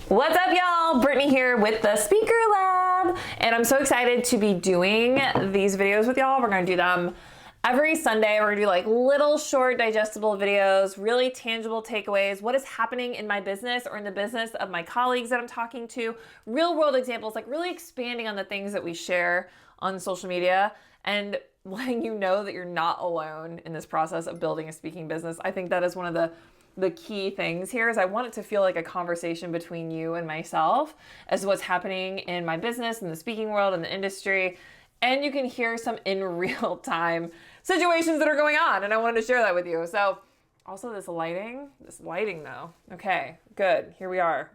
What's up, y'all? Brittany here with the Speaker Lab, and I'm so excited to be doing these videos with y'all. We're gonna do them every Sunday. We're gonna do like little short digestible videos, really tangible takeaways, what is happening in my business or in the business of my colleagues that I'm talking to, real world examples, like really expanding on the things that we share on social media and letting you know that you're not alone in this process of building a speaking business. I think that is one of the key things here is I want it to feel like a conversation between you and myself as what's happening in my business, in the speaking world, in the industry. And you can hear some in real time situations that are going on. And I wanted to share that with you. So also this lighting though. Okay, good. Here we are.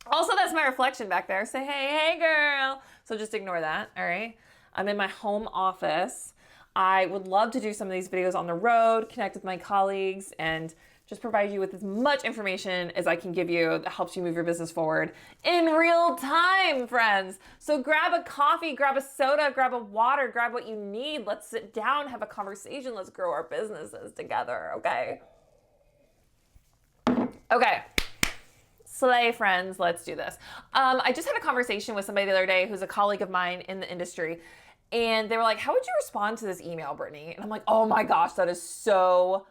Also, that's my reflection back there. Say, hey girl. So just ignore that. All right. I'm in my home office. I would love to do some of these videos on the road, connect with my colleagues, and just provide you with as much information as I can give you that helps you move your business forward in real time, friends. So grab a coffee, grab a soda, grab a water, grab what you need. Let's sit down, have a conversation. Let's grow our businesses together, okay? Okay. Slay, friends, let's do this. I just had a conversation with somebody the other day who's a colleague of mine in the industry, and they were like, how would you respond to this email, Brittany? And I'm like, oh my gosh, that is so...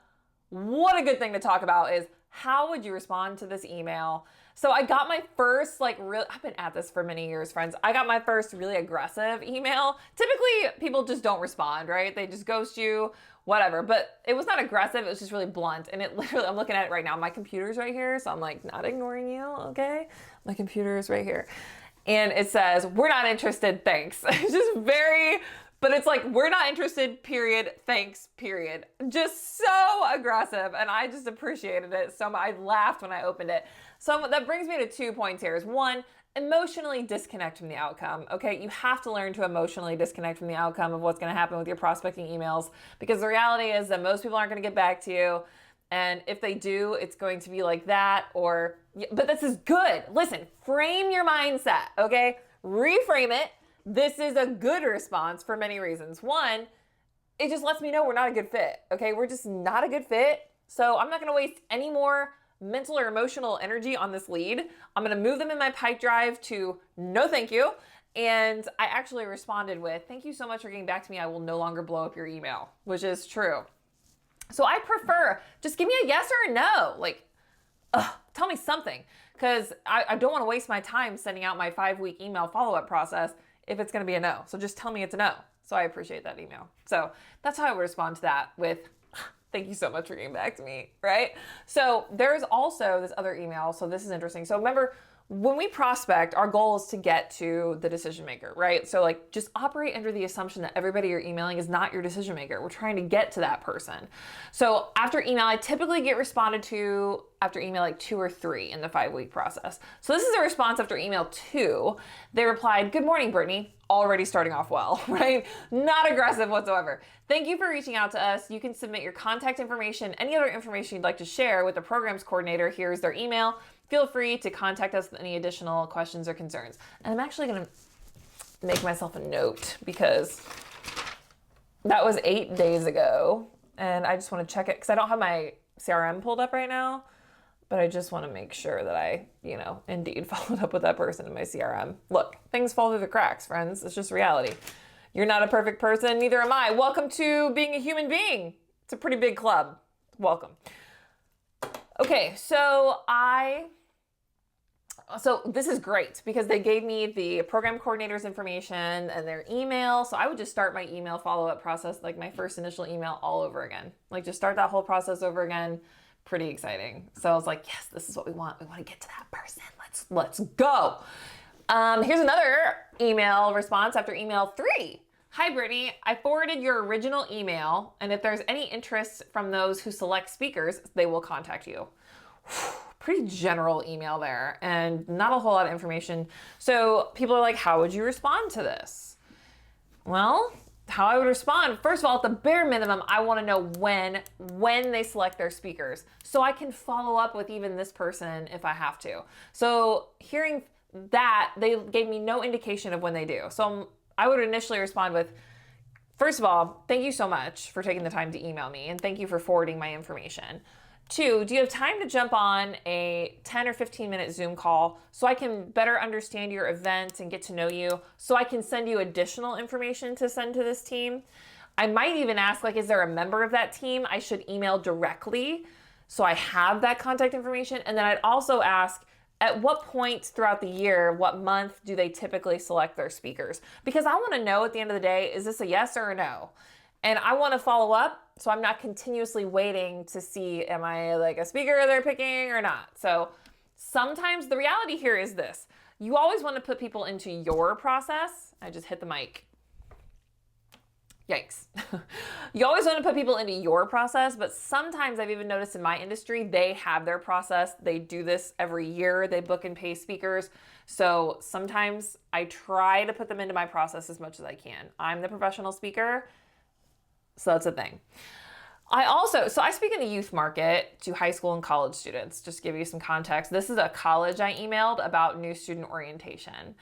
What a good thing to talk about is how would you respond to this email? So I got my first I've been at this for many years, friends. I got my first really aggressive email. Typically people just don't respond, right? They just ghost you, whatever. But it was not aggressive. It was just really blunt. And it literally, I'm looking at it right now. My computer's right here. So I'm like, not ignoring you, okay? My computer is right here. And it says, we're not interested, thanks. It's just very... But it's like, we're not interested, period, thanks, period. Just so aggressive, and I just appreciated it so much. I laughed when I opened it. So that brings me to 2 points here. Is one, emotionally disconnect from the outcome, okay? You have to learn to emotionally disconnect from the outcome of what's gonna happen with your prospecting emails, because the reality is that most people aren't gonna get back to you, and if they do, it's going to be like that, but this is good. Listen, frame your mindset, okay? Reframe it. This is a good response for many reasons. One, it just lets me know we're not a good fit, okay? We're just not a good fit. So I'm not gonna waste any more mental or emotional energy on this lead. I'm gonna move them in my pipe drive to no thank you. And I actually responded with, thank you so much for getting back to me. I will no longer blow up your email, which is true. So I prefer, just give me a yes or a no. Tell me something. Because I don't wanna waste my time sending out my 5-week email follow-up process if it's going to be a no. So just tell me it's a no. So I appreciate that email. So that's how I would respond to that with, thank you so much for getting back to me, right? So there's also this other email. So this is interesting. So remember, when we prospect, our goal is to get to the decision maker, right? So just operate under the assumption that everybody you're emailing is not your decision maker. We're trying to get to that person. So after email, I typically get responded to after email 2 or 3 in the 5-week process. So this is a response after email 2. They replied, good morning, Brittany. Already starting off well, right? Not aggressive whatsoever. Thank you for reaching out to us. You can submit your contact information, any other information you'd like to share with the programs coordinator. Here's their email. Feel free to contact us with any additional questions or concerns. And I'm actually gonna make myself a note because that was 8 days ago. And I just wanna check it because I don't have my CRM pulled up right now, but I just wanna make sure that I, indeed followed up with that person in my CRM. Look, things fall through the cracks, friends. It's just reality. You're not a perfect person, neither am I. Welcome to being a human being. It's a pretty big club. Welcome. Okay, so this is great because they gave me the program coordinator's information and their email. So I would just start my email follow-up process, my first initial email all over again. Just start that whole process over again. Pretty exciting. So I was like, yes, this is what we want. We want to get to that person. Let's go. Here's another email response after email 3. Hi, Brittany. I forwarded your original email, and if there's any interest from those who select speakers, they will contact you. Pretty general email there, and not a whole lot of information. So people are like, how would you respond to this? Well, how I would respond, first of all, at the bare minimum, I want to know when they select their speakers, so I can follow up with even this person if I have to. So hearing that, they gave me no indication of when they do. So I would initially respond with, first of all, thank you so much for taking the time to email me, and thank you for forwarding my information. 2, do you have time to jump on a 10 or 15-minute Zoom call so I can better understand your event and get to know you, so I can send you additional information to send to this team? I might even ask, like, is there a member of that team I should email directly so I have that contact information? And then I'd also ask, at what point throughout the year, what month do they typically select their speakers? Because I want to know at the end of the day, is this a yes or a no? And I want to follow up so I'm not continuously waiting to see, am I like a speaker they're picking or not? So sometimes the reality here is this. You always want to put people into your process. I just hit the mic. Yikes. You always want to put people into your process, but sometimes I've even noticed in my industry, they have their process. They do this every year. They book and pay speakers. So sometimes I try to put them into my process as much as I can. I'm the professional speaker, so that's a thing. I speak in the youth market to high school and college students. Just to give you some context, this is a college I emailed about new student orientation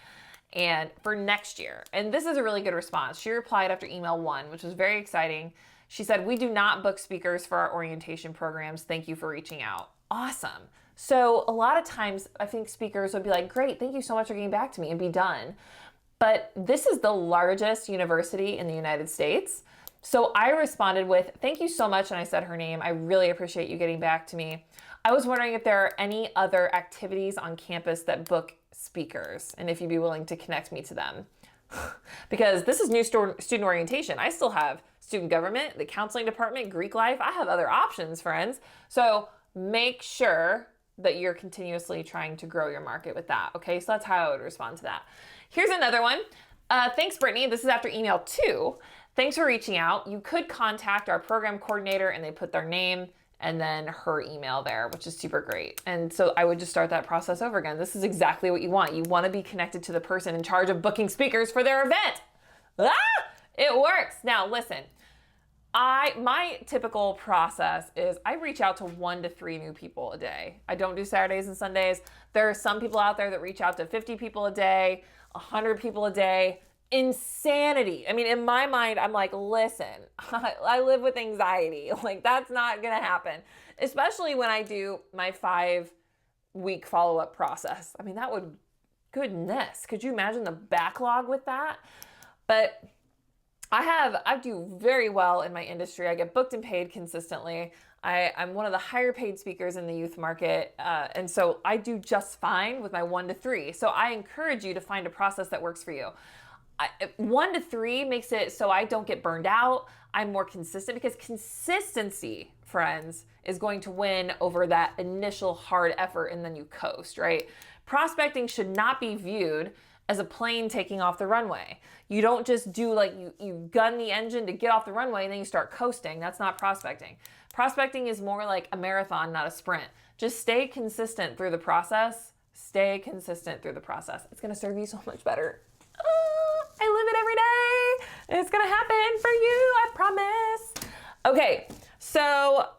and for next year. And this is a really good response. She replied after email 1, which was very exciting. She said, "We do not book speakers for our orientation programs. Thank you for reaching out." Awesome. So a lot of times I think speakers would be like, "Great, thank you so much for getting back to me," and be done. But this is the largest university in the United States. So I responded with, "Thank you so much," and I said her name. "I really appreciate you getting back to me. I was wondering if there are any other activities on campus that book speakers, and if you'd be willing to connect me to them." Because this is new student orientation. I still have student government, the counseling department, Greek life. I have other options, friends. So make sure that you're continuously trying to grow your market with that. Okay, so that's how I would respond to that. Here's another one. Thanks, Brittany. This is after email 2. "Thanks for reaching out. You could contact our program coordinator," and they put their name and then her email there, which is super great. And so I would just start that process over again. This is exactly what you want. You want to be connected to the person in charge of booking speakers for their event. It works. Now listen, my typical process is I reach out to 1 to 3 new people a day. I don't do Saturdays and Sundays. There are some people out there that reach out to 50 people a day, 100 people a day. Insanity. I mean, in my mind, I'm like, listen, I live with anxiety. Like, that's not going to happen, especially when I do my 5-week follow-up process. I mean, goodness, could you imagine the backlog with that? But I do very well in my industry. I get booked and paid consistently. I'm one of the higher paid speakers in the youth market. And so I do just fine with my 1 to 3. So I encourage you to find a process that works for you. 1 to 3 makes it so I don't get burned out. I'm more consistent because consistency, friends, is going to win over that initial hard effort and then you coast, right? Prospecting should not be viewed as a plane taking off the runway. You don't just do like you gun the engine to get off the runway and then you start coasting. That's not prospecting. Prospecting is more like a marathon, not a sprint. Just stay consistent through the process. Stay consistent through the process. It's going to serve you so much better. I live it every day. It's gonna happen for you, I promise. Okay, so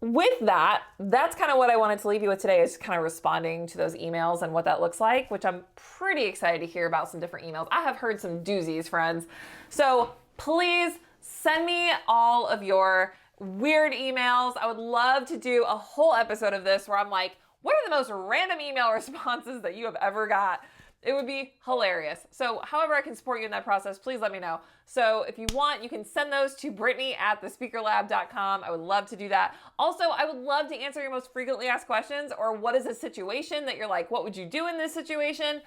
with that, that's kind of what I wanted to leave you with today, is kind of responding to those emails and what that looks like, which I'm pretty excited to hear about some different emails. I have heard some doozies, friends. So please send me all of your weird emails. I would love to do a whole episode of this where I'm like, what are the most random email responses that you have ever got? It would be hilarious. So however I can support you in that process, please let me know. So if you want, you can send those to Brittany@thespeakerlab.com. I would love to do that. Also, I would love to answer your most frequently asked questions, or what is a situation that you're like, what would you do in this situation?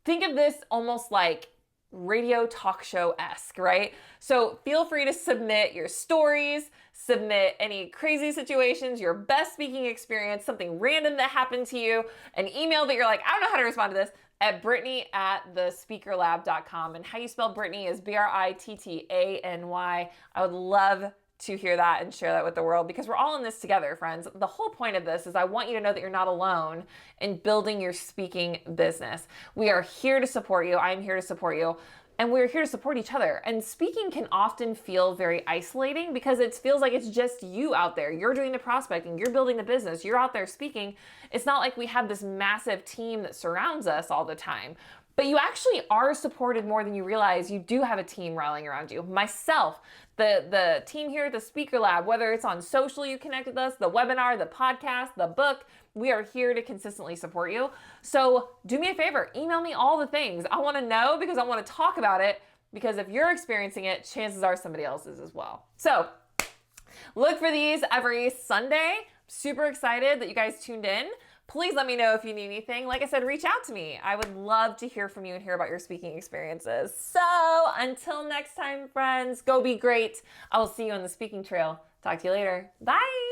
Think of this almost like radio talk show-esque, right? So feel free to submit your stories, submit any crazy situations, your best speaking experience, something random that happened to you, an email that you're like, I don't know how to respond to this, at Brittany@thespeakerlab.com. And how you spell Brittany is Brittany. I would love to hear that and share that with the world, because we're all in this together, friends. The whole point of this is I want you to know that you're not alone in building your speaking business. We are here to support you. I'm here to support you. And we're here to support each other. And speaking can often feel very isolating because it feels like it's just you out there. You're doing the prospecting, you're building the business, you're out there speaking. It's not like we have this massive team that surrounds us all the time. but you actually are supported more than you realize. You do have a team rallying around you. Myself, the team here at the Speaker Lab, whether it's on social, you connect with us, the webinar, the podcast, the book, we are here to consistently support you. So do me a favor, email me all the things. I want to know because I want to talk about it, because if you're experiencing it, chances are somebody else is as well. So look for these every Sunday. Super excited that you guys tuned in. Please let me know if you need anything. Like I said, reach out to me. I would love to hear from you and hear about your speaking experiences. So until next time, friends, go be great. I will see you on the speaking trail. Talk to you later. Bye.